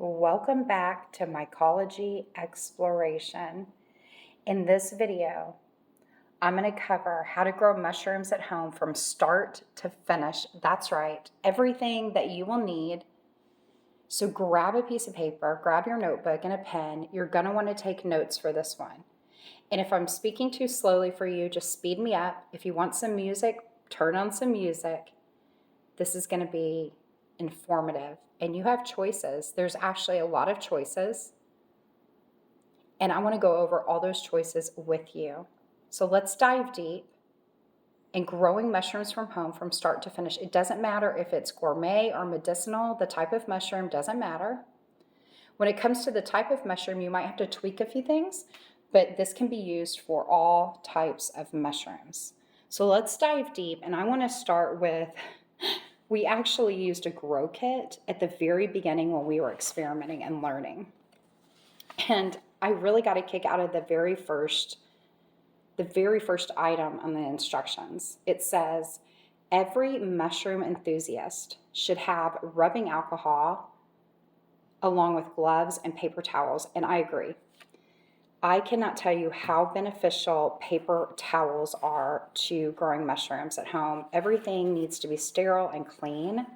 Welcome back to Mycology Exploration. In this video, I'm going to cover how to grow mushrooms at home from start to finish. That's right, everything that you will need. So grab a piece of paper, grab your notebook and a pen. You're going to want to take notes for this one. And if I'm speaking too slowly for you, just speed me up. If you want some music, turn on some music. This is going to be informative. And you have choices. There's actually a lot of choices. And I want to go over all those choices with you. So let's dive deep in growing mushrooms from home from start to finish. It doesn't matter if it's gourmet or medicinal, the type of mushroom doesn't matter. When it comes to the type of mushroom, you might have to tweak a few things, but this can be used for all types of mushrooms. So let's dive deep, and I want to start with, we actually used a grow kit at the very beginning when we were experimenting and learning. And I really got a kick out of the very first item on the instructions. It says, every mushroom enthusiast should have rubbing alcohol along with gloves and paper towels. And I agree. I cannot tell you how beneficial paper towels are to growing mushrooms at home. Everything needs to be sterile and clean.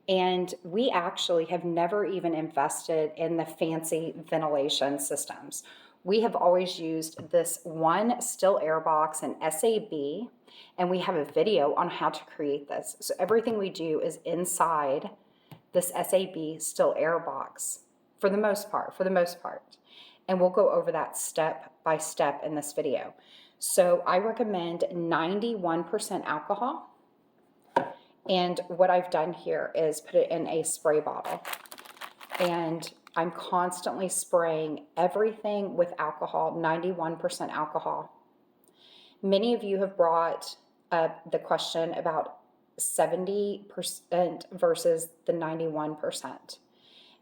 And we actually have never even invested in the fancy ventilation systems. We have always used this one still air box, an SAB, and we have a video on how to create this. So everything we do is inside this SAB still air box for the most part. And we'll go over that step by step in this video. So I recommend 91% alcohol. And what I've done here is put it in a spray bottle. And I'm constantly spraying everything with alcohol, 91% alcohol. Many of you have brought up the question about 70% versus the 91%.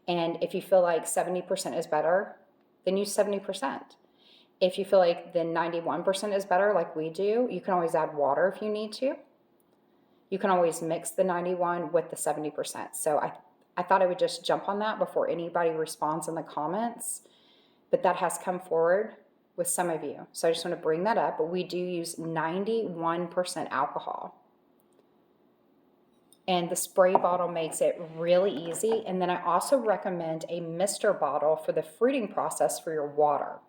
And if you feel like 70% is better, then use 70%. If you feel like the 91% is better, like we do, you can always add water if you need to. You can always mix the 91 with the 70%. So I thought I would just jump on that before anybody responds in the comments, but that has come forward with some of you. So I just want to bring that up, but we do use 91% alcohol. And the spray bottle makes it really easy. And then I also recommend a mister bottle for the fruiting process for your water.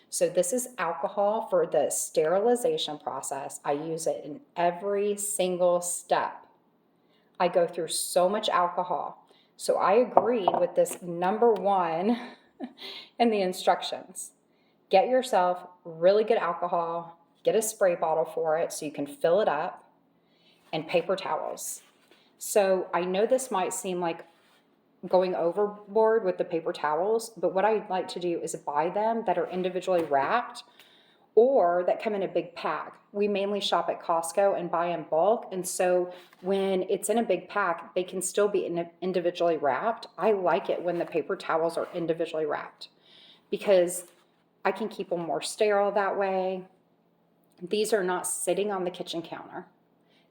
So this is alcohol for the sterilization process. I use it in every single step. I go through so much alcohol. So I agree with this number one in the instructions. Get yourself really good alcohol, get a spray bottle for it so you can fill it up, and paper towels. So I know this might seem like going overboard with the paper towels, but what I'd like to do is buy them that are individually wrapped or that come in a big pack. We mainly shop at Costco and buy in bulk, and so when it's in a big pack, they can still be individually wrapped. I like it when the paper towels are individually wrapped because I can keep them more sterile that way. These are not sitting on the kitchen counter.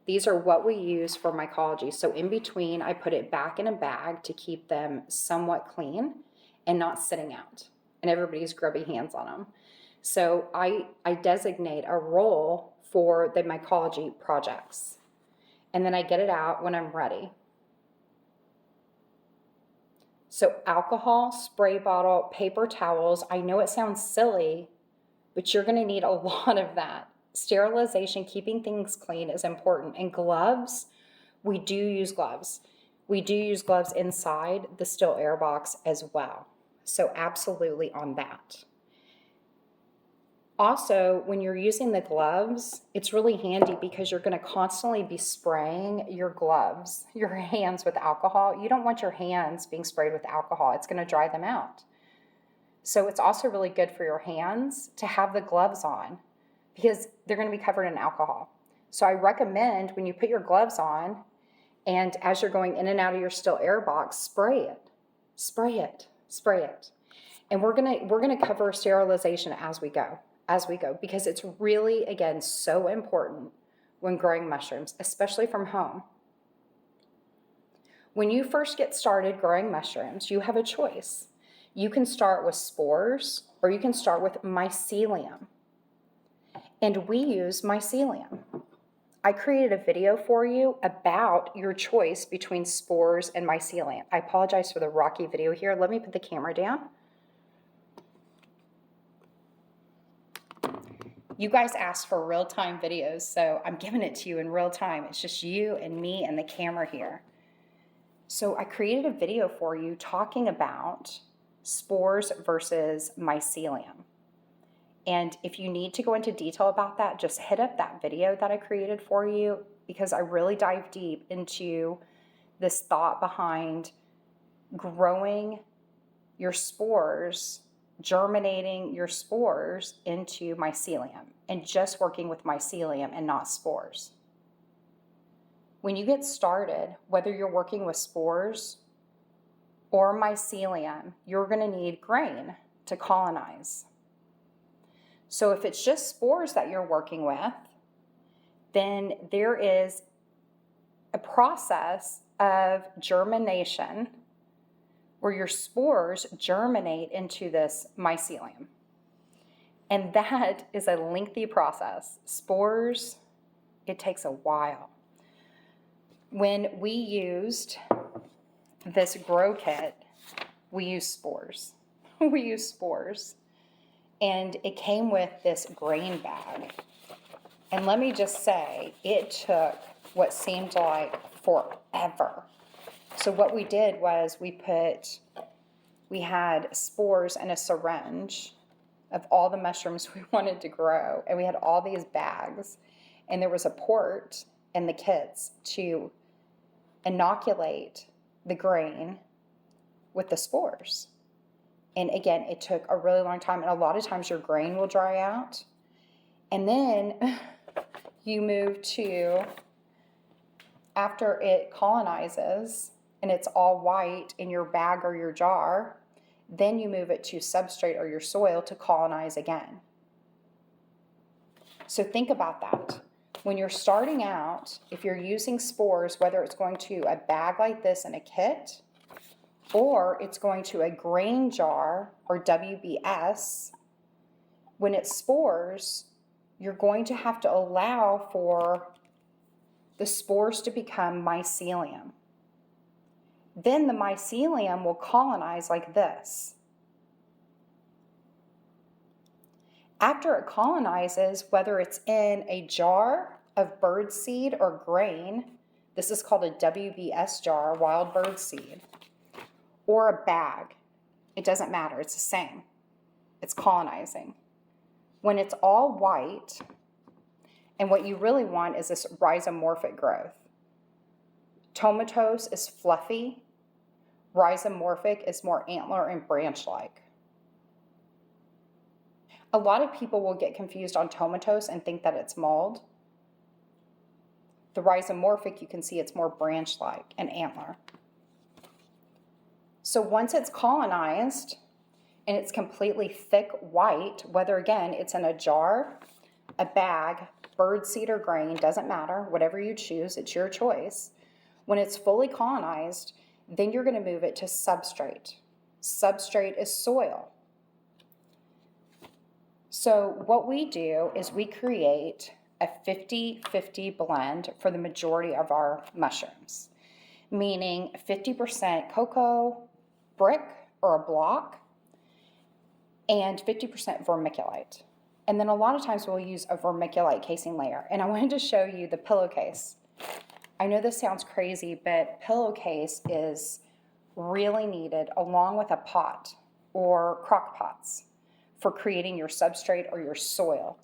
These are what we use for mycology. So in between, I put it back in a bag to keep them somewhat clean and not sitting out. And everybody's grubby hands on them. So I designate a role for the mycology projects. And then I get it out when I'm ready. So alcohol, spray bottle, paper towels. I know it sounds silly, but you're going to need a lot of that. Sterilization, keeping things clean is important. And gloves, we do use gloves. We do use gloves inside the still air box as well. So absolutely on that. Also, when you're using the gloves, it's really handy because you're going to constantly be spraying your gloves, your hands with alcohol. You don't want your hands being sprayed with alcohol. It's going to dry them out. So it's also really good for your hands to have the gloves on, because they're going to be covered in alcohol. So I recommend when you put your gloves on and as you're going in and out of your still air box, spray it. And we're going to cover sterilization as we go, because it's really, again, so important when growing mushrooms, especially from home. When you first get started growing mushrooms, you have a choice. You can start with spores or you can start with mycelium. And we use mycelium. I created a video for you about your choice between spores and mycelium. I apologize for the rocky video here. Let me put the camera down. You guys asked for real-time videos, so I'm giving it to you in real time. It's just you and me and the camera here. So I created a video for you talking about spores versus mycelium. And if you need to go into detail about that, just hit up that video that I created for you, because I really dive deep into this thought behind growing your spores, germinating your spores into mycelium, and just working with mycelium and not spores. When you get started, whether you're working with spores or mycelium, you're going to need grain to colonize. So if it's just spores that you're working with, then there is a process of germination where your spores germinate into this mycelium. And that is a lengthy process. Spores, it takes a while. When we used this grow kit, we used spores. We used spores. And it came with this grain bag. And let me just say, it took what seemed like forever. So what we did was we had spores in a syringe of all the mushrooms we wanted to grow. And we had all these bags. And there was a port in the kits to inoculate the grain with the spores. And again, it took a really long time. And a lot of times your grain will dry out. And then you move to, after it colonizes and it's all white in your bag or your jar, then you move it to substrate or your soil to colonize again. So think about that. When you're starting out, if you're using spores, whether it's going to a bag like this in a kit, or it's going to a grain jar or WBS, when it's spores, you're going to have to allow for the spores to become mycelium. Then the mycelium will colonize like this. After it colonizes, whether it's in a jar of bird seed or grain, this is called a WBS jar, wild bird seed, or a bag. It doesn't matter, it's the same. It's colonizing. When it's all white, and what you really want is this rhizomorphic growth. Tomatose is fluffy. Rhizomorphic is more antler and branch-like. A lot of people will get confused on tomatose and think that it's mold. The rhizomorphic, you can see it's more branch-like and antler. So once it's colonized and it's completely thick white, whether again it's in a jar, a bag, bird seed or grain, doesn't matter, whatever you choose, it's your choice. When it's fully colonized, then you're going to move it to substrate. Substrate is soil. So what we do is we create a 50-50 blend for the majority of our mushrooms, meaning 50% cocoa brick or a block and 50% vermiculite. And then a lot of times we'll use a vermiculite casing layer. And I wanted to show you the pillowcase. I know this sounds crazy, but pillowcase is really needed along with a pot or crock pots for creating your substrate or your soil.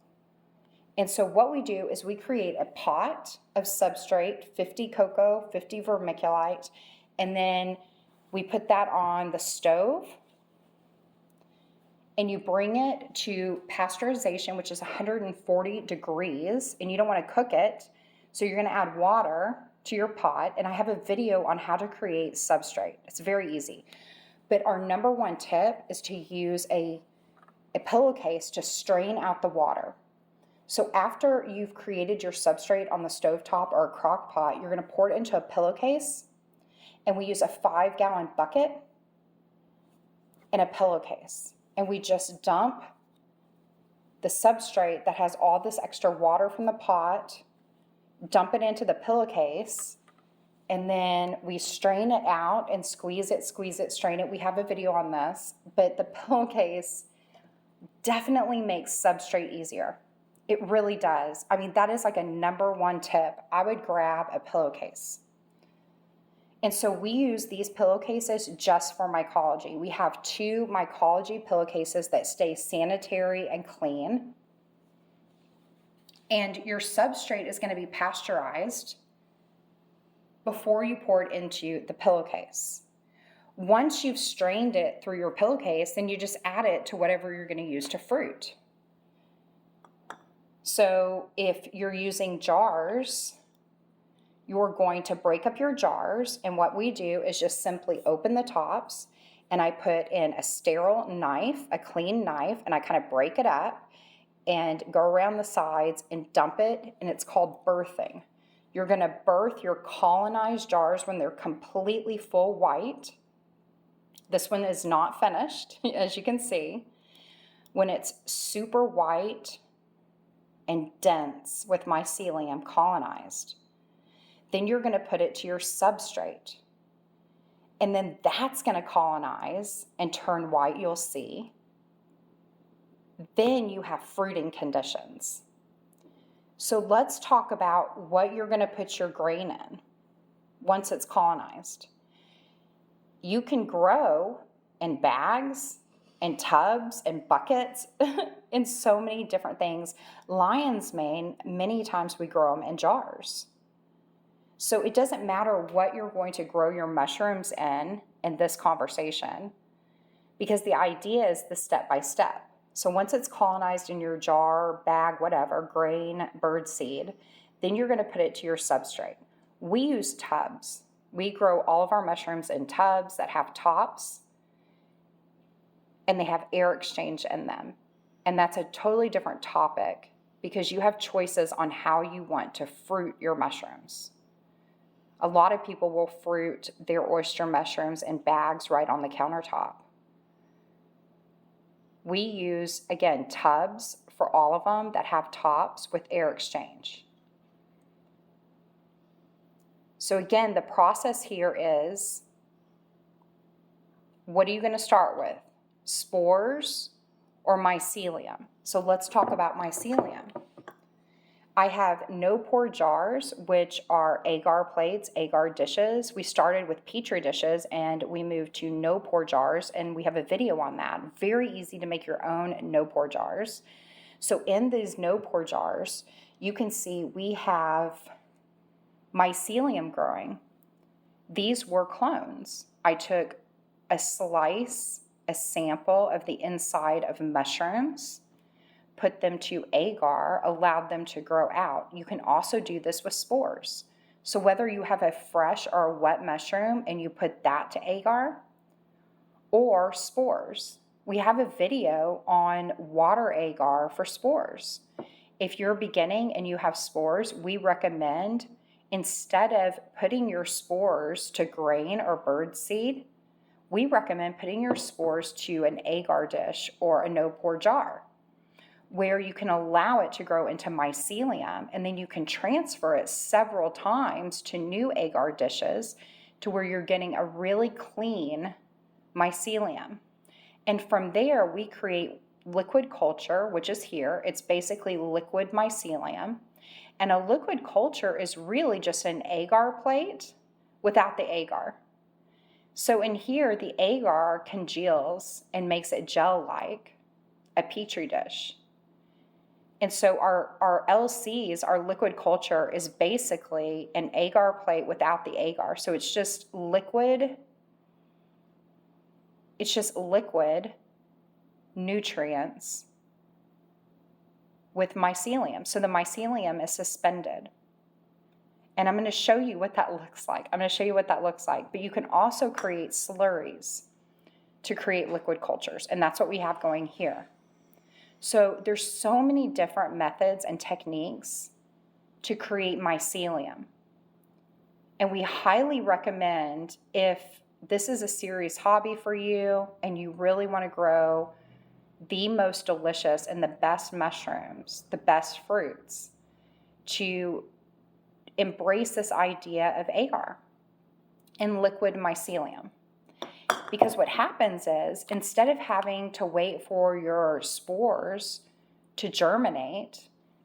And so what we do is we create a pot of substrate, 50 cocoa, 50 vermiculite, and then we put that on the stove, and you bring it to pasteurization, which is 140 degrees, and you don't want to cook it, so you're going to add water to your pot, and I have a video on how to create substrate. It's very easy. But our number one tip is to use a pillowcase to strain out the water. So after you've created your substrate on the stovetop or a crock pot, you're going to pour it into a pillowcase, and we use a 5-gallon bucket and a pillowcase. And we just dump the substrate that has all this extra water from the pot, dump it into the pillowcase, and then we strain it out and squeeze it, strain it. We have a video on this, but the pillowcase definitely makes substrate easier. It really does. I mean, that is like a number one tip. I would grab a pillowcase. And so we use these pillowcases just for mycology. We have 2 mycology pillowcases that stay sanitary and clean. And your substrate is going to be pasteurized before you pour it into the pillowcase. Once you've strained it through your pillowcase, then you just add it to whatever you're going to use to fruit. So if you're using jars, you're going to break up your jars, and what we do is just simply open the tops, and I put in a sterile knife, a clean knife, and I kind of break it up and go around the sides and dump it, and it's called birthing. You're going to birth your colonized jars when they're completely full white. This one is not finished, as you can see. When it's super white and dense with mycelium colonized, then you're going to put it to your substrate. And then that's going to colonize and turn white, you'll see. Then you have fruiting conditions. So let's talk about what you're going to put your grain in once it's colonized. You can grow in bags, in tubs, in buckets, in so many different things. Lion's mane, many times we grow them in jars. So it doesn't matter what you're going to grow your mushrooms in this conversation, because the idea is the step by step. So once it's colonized in your jar, bag, whatever, grain, bird seed, then you're going to put it to your substrate. We use tubs. We grow all of our mushrooms in tubs that have tops, and they have air exchange in them. And that's a totally different topic, because you have choices on how you want to fruit your mushrooms. A lot of people will fruit their oyster mushrooms in bags right on the countertop. We use, again, tubs for all of them that have tops with air exchange. So again, the process here is, what are you going to start with? Spores or mycelium? So let's talk about mycelium. I have no-pour jars, which are agar plates, agar dishes. We started with Petri dishes and we moved to no-pour jars, and we have a video on that. Very easy to make your own no-pour jars. So in these no-pour jars, you can see we have mycelium growing. These were clones. I took a sample of the inside of mushrooms, put them to agar, allowed them to grow out. You can also do this with spores. So whether you have a fresh or a wet mushroom and you put that to agar, or spores. We have a video on water agar for spores. If you're beginning and you have spores, we recommend, instead of putting your spores to grain or bird seed, we recommend putting your spores to an agar dish or a no-pour jar, where you can allow it to grow into mycelium, and then you can transfer it several times to new agar dishes to where you're getting a really clean mycelium. And from there, we create liquid culture, which is here. It's basically liquid mycelium. And a liquid culture is really just an agar plate without the agar. So in here, the agar congeals and makes it gel-like, a petri dish. And so our LCs, our liquid culture, is basically an agar plate without the agar. So it's just liquid. It's just liquid nutrients with mycelium. So the mycelium is suspended. And I'm going to show you what that looks like. But you can also create slurries to create liquid cultures. And that's what we have going here. So there's so many different methods and techniques to create mycelium. And we highly recommend, if this is a serious hobby for you and you really want to grow the most delicious and the best mushrooms, the best fruits, to embrace this idea of agar and liquid mycelium. Because what happens is, instead of having to wait for your spores to germinate,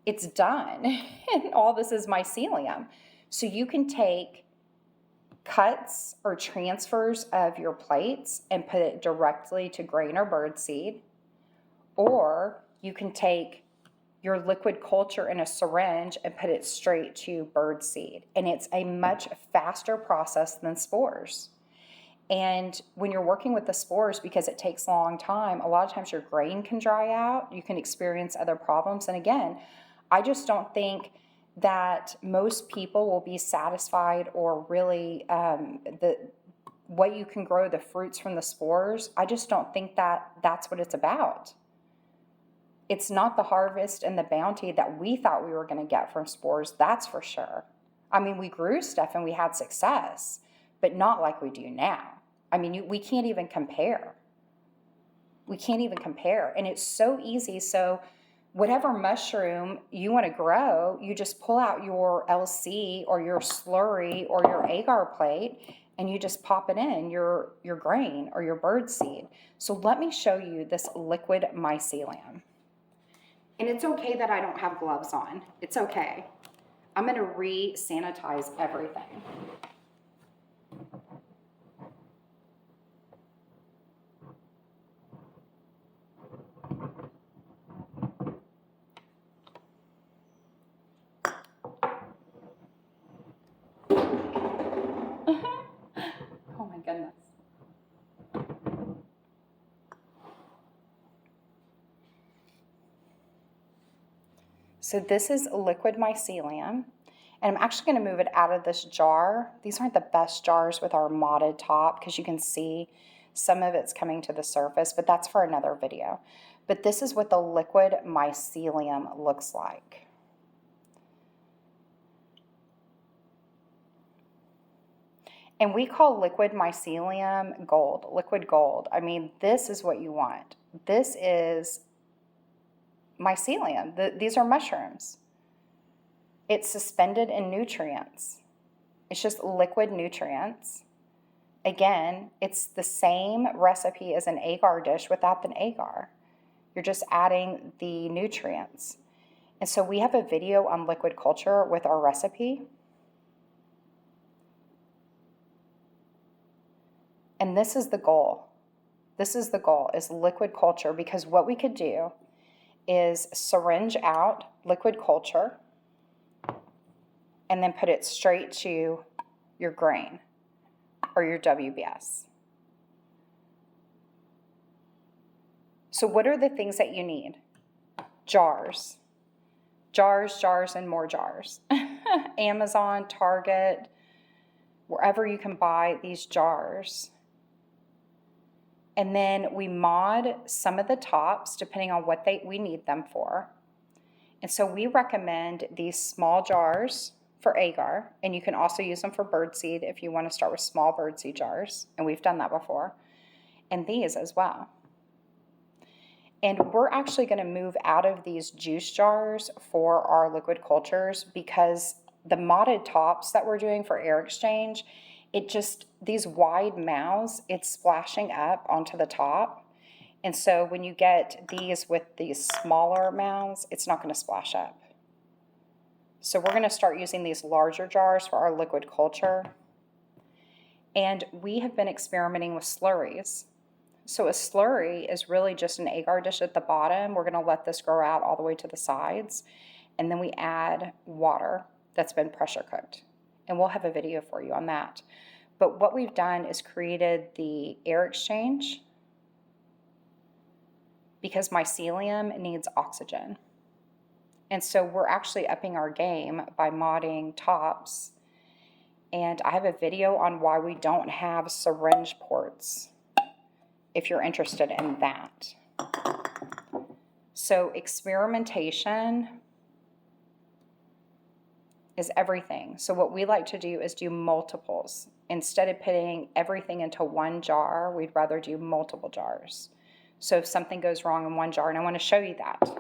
it's done. And all this is mycelium. So you can take cuts or transfers of your plates and put it directly to grain or birdseed. Or you can take your liquid culture in a syringe and put it straight to birdseed. And it's a much faster process than spores. And when you're working with the spores, because it takes a long time, a lot of times your grain can dry out. You can experience other problems. And again, I just don't think that most people will be satisfied or really what you can grow, the fruits from the spores. I just don't think that that's what it's about. It's not the harvest and the bounty that we thought we were going to get from spores, that's for sure. I mean, we grew stuff and we had success, but not like we do now. I mean, we can't even compare. We can't even compare. And it's so easy. So whatever mushroom you want to grow, you just pull out your LC or your slurry or your agar plate and you just pop it in your grain or your birdseed. So let me show you this liquid mycelium. And it's okay that I don't have gloves on. It's okay. I'm going to re-sanitize everything. Oh my goodness. So this is liquid mycelium, and I'm actually going to move it out of this jar. These aren't the best jars with our modded top because you can see some of it's coming to the surface, but that's for another video. But this is what the liquid mycelium looks like. And we call liquid mycelium gold, liquid gold. I mean, this is what you want. This is mycelium. These are mushrooms. It's suspended in nutrients. It's just liquid nutrients. Again, it's the same recipe as an agar dish without the agar. You're just adding the nutrients. And so we have a video on liquid culture with our recipe. And this is the goal. This is the goal, is liquid culture, because what we could do is syringe out liquid culture and then put it straight to your grain or your WBS. So what are the things that you need? Jars. Jars, jars, and more jars. Amazon, Target, wherever you can buy these jars. And then we mod some of the tops depending on what we need them for. And so we recommend these small jars for agar, and you can also use them for birdseed if you want to start with small birdseed jars, and we've done that before, and these as well. And we're actually going to move out of these juice jars for our liquid cultures because the modded tops that we're doing for air exchange, these wide mouths, it's splashing up onto the top. And so when you get these with these smaller mouths, it's not going to splash up. So we're going to start using these larger jars for our liquid culture. And we have been experimenting with slurries. So a slurry is really just an agar dish at the bottom. We're going to let this grow out all the way to the sides. And then we add water that's been pressure cooked. And we'll have a video for you on that. But what we've done is created the air exchange because mycelium needs oxygen. And so we're actually upping our game by modding tops. And I have a video on why we don't have syringe ports, if you're interested in that. So experimentation is everything. So what we like to do is do multiples. Instead of putting everything into one jar, we'd rather do multiple jars. So if something goes wrong in one jar, and I want to show you that.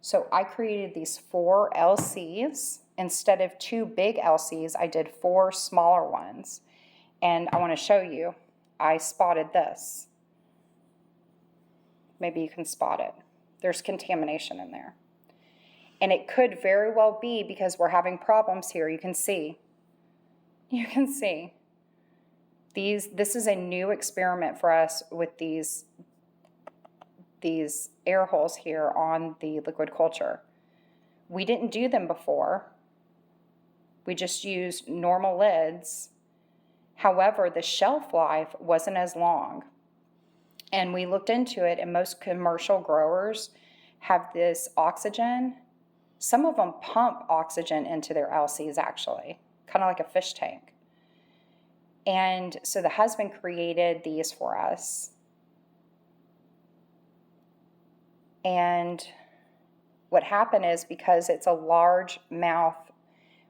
So I created these 4 LCs. Instead of 2 big LCs, I did 4 smaller ones. And I want to show you, I spotted this. Maybe you can spot it. There's contamination in there. And it could very well be because we're having problems here. You can see. You can see. This is a new experiment for us with these air holes here on the liquid culture. We didn't do them before. We just used normal lids. However, the shelf life wasn't as long. And we looked into it, and most commercial growers have this oxygen. Some of them pump oxygen into their LCs, actually, kind of like a fish tank. And so the husband created these for us. And what happened is, because it's a large mouth,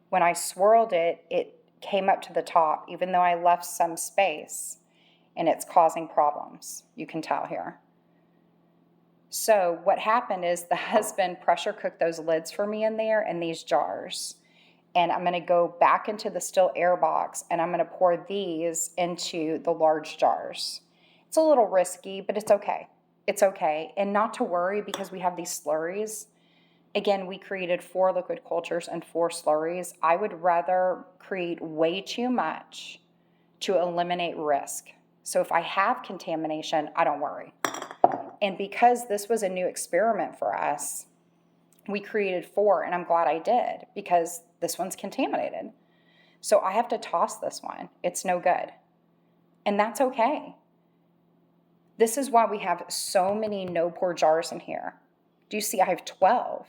when I swirled it, it came up to the top, even though I left some space, and it's causing problems. You can tell here. So what happened is the husband pressure cooked those lids for me in there in these jars. And I'm going to go back into the still air box, and I'm going to pour these into the large jars. It's a little risky, but it's okay. It's okay. And not to worry, because we have these slurries. Again, we created 4 liquid cultures and 4 slurries. I would rather create way too much to eliminate risk. So if I have contamination, I don't worry. And because this was a new experiment for us, we created 4, and I'm glad I did, because this one's contaminated. So I have to toss this one. It's no good. And that's okay. This is why we have so many no-pour jars in here. Do you see I have 12?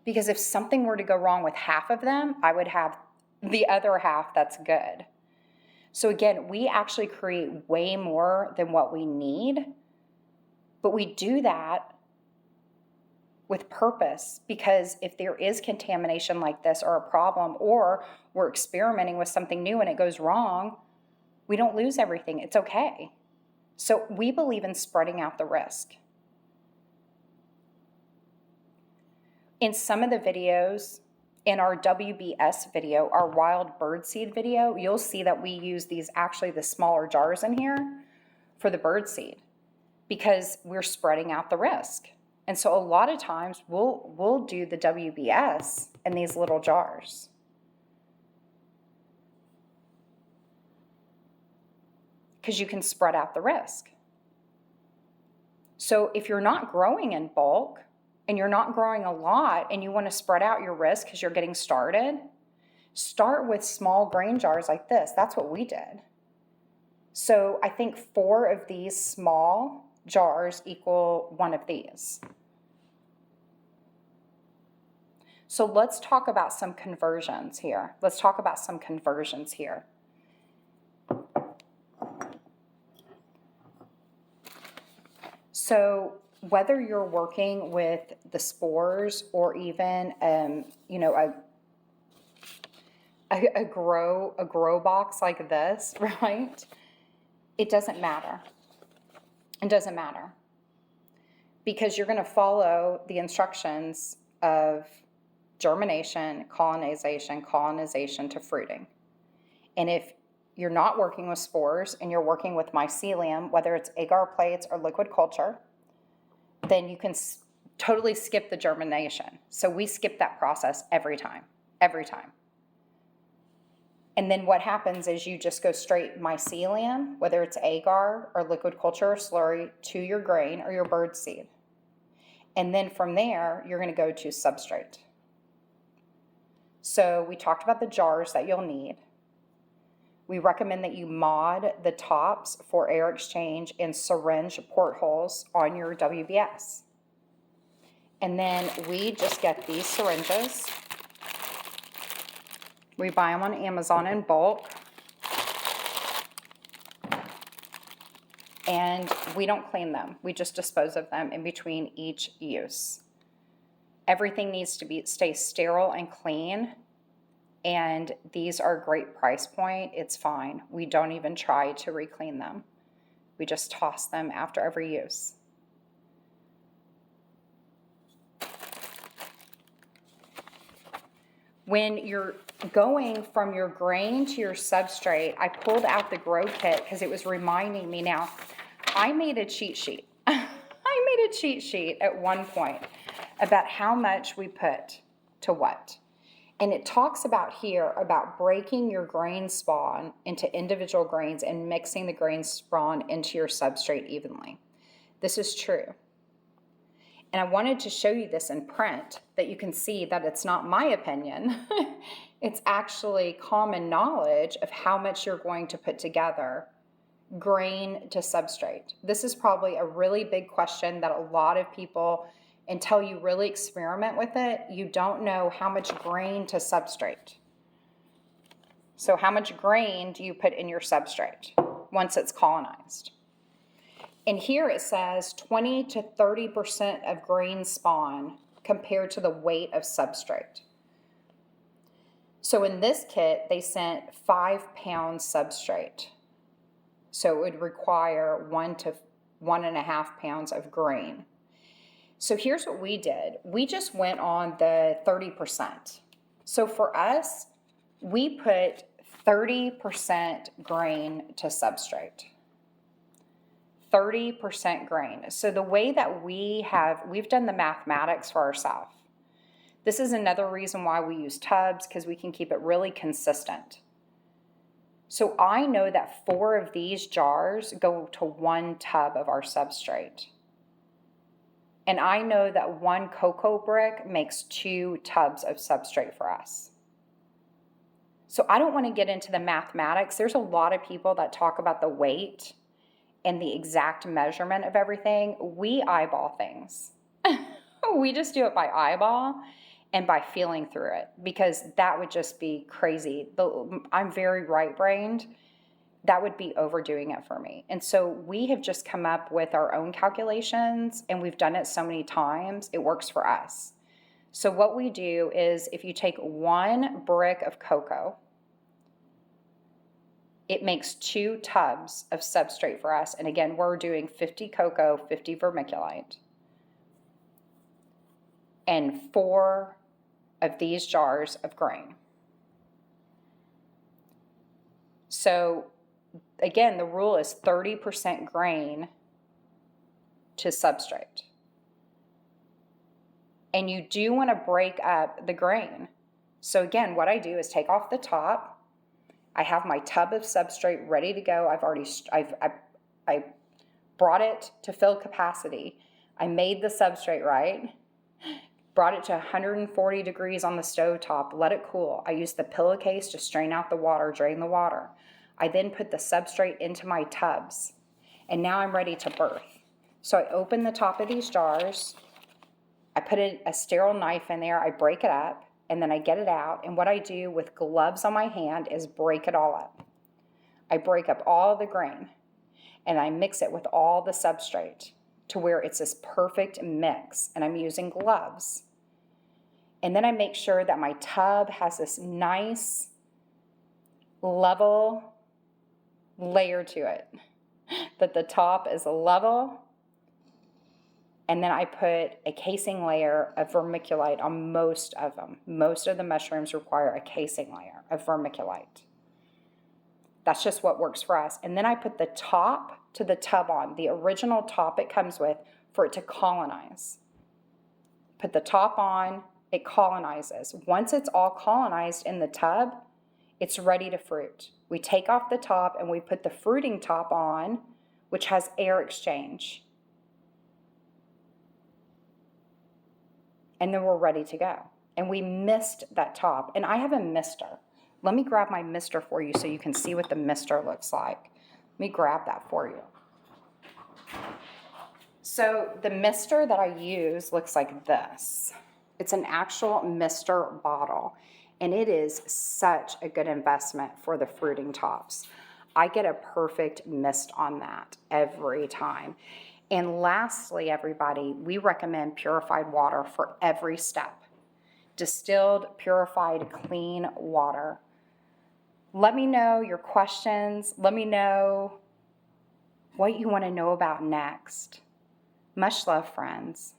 Because if something were to go wrong with half of them, I would have the other half that's good. So again, we actually create way more than what we need, but we do that with purpose, because if there is contamination like this, or a problem, or we're experimenting with something new and it goes wrong, we don't lose everything. It's okay. So we believe in spreading out the risk. In some of the videos, in our WBS video, our wild bird seed video, you'll see that we use these, actually the smaller jars in here, for the bird seed, because we're spreading out the risk. And so a lot of times we'll do the WBS in these little jars. Because you can spread out the risk. So if you're not growing in bulk, and you're not growing a lot, and you want to spread out your risk because you're getting started, start with small grain jars like this. That's what we did. So I think 4 of these small jars equal 1 of these. So let's talk about some conversions here. So whether you're working with the spores, or even a grow box like this, right? It doesn't matter. It doesn't matter, because you're going to follow the instructions of germination, colonization to fruiting. And if you're not working with spores and you're working with mycelium, whether it's agar plates or liquid culture, then you can totally skip the germination. So we skip that process every time. And then what happens is you just go straight mycelium, whether it's agar or liquid culture or slurry, to your grain or your bird seed. And then from there, you're going to go to substrate. So we talked about the jars that you'll need. We recommend that you mod the tops for air exchange and syringe portholes on your WBS. And then we just get these syringes. We buy them on Amazon in bulk. And we don't clean them. We just dispose of them in between each use. Everything needs to stay sterile and clean. And these are a great price point. It's fine. We don't even try to re-clean them. We just toss them after every use. When you're going from your grain to your substrate, I pulled out the grow kit because it was reminding me now. I made a cheat sheet. I made a cheat sheet at one point about how much we put to what. And it talks about here about breaking your grain spawn into individual grains and mixing the grain spawn into your substrate evenly. This is true. And I wanted to show you this in print that you can see that it's not my opinion. It's actually common knowledge of how much you're going to put together grain to substrate. This is probably a really big question that a lot of people, until you really experiment with it, you don't know how much grain to substrate. So how much grain do you put in your substrate once it's colonized? And here it says 20 to 30% of grain spawn compared to the weight of substrate. So in this kit, they sent 5 pounds substrate. So it would require 1 to 1.5 pounds of grain. So here's what we did. We just went on the 30%. So for us, we put 30% grain to substrate. 30% grain. So the way that we've done the mathematics for ourselves. This is another reason why we use tubs, because we can keep it really consistent. So I know that 4 of these jars go to 1 tub of our substrate. And I know that 1 cocoa brick makes 2 tubs of substrate for us. So I don't want to get into the mathematics. There's a lot of people that talk about the weight and the exact measurement of everything. We eyeball things. We just do it by eyeball and by feeling through it, because that would just be crazy. I'm very right-brained. That would be overdoing it for me. And so we have just come up with our own calculations, and we've done it so many times, it works for us. So what we do is, if you take 1 brick of cocoa, it makes 2 tubs of substrate for us. And again, we're doing 50 cocoa, 50 vermiculite, and 4 of these jars of grain. So again, the rule is 30% grain to substrate. And you do want to break up the grain. So again, what I do is take off the top. I have my tub of substrate ready to go. I brought it to fill capacity. I made the substrate right. Brought it to 140 degrees on the stove top, let it cool. I used the pillowcase to strain out the water, drain the water. I then put the substrate into my tubs, and now I'm ready to birth. So I open the top of these jars, I put a sterile knife in there, I break it up, and then I get it out, and what I do with gloves on my hand is break it all up. I break up all the grain, and I mix it with all the substrate to where it's this perfect mix, and I'm using gloves. And then I make sure that my tub has this nice, level layer to it, that the top is level, and then I put a casing layer of vermiculite on most of them. Most of the mushrooms require a casing layer of vermiculite. That's just what works for us. And then I put the top to the tub on, the original top it comes with, for it to colonize. Put the top on, it colonizes. Once it's all colonized in the tub, it's ready to fruit. We take off the top and we put the fruiting top on, which has air exchange. And then we're ready to go. And we mist that top. And I have a mister. Let me grab my mister for you so you can see what the mister looks like. Let me grab that for you. So the mister that I use looks like this. It's an actual mister bottle, and it is such a good investment for the fruiting tops. I get a perfect mist on that every time. And lastly, everybody, we recommend purified water for every step. Distilled, purified, clean water. Let me know your questions. Let me know what you want to know about next. Much love, friends.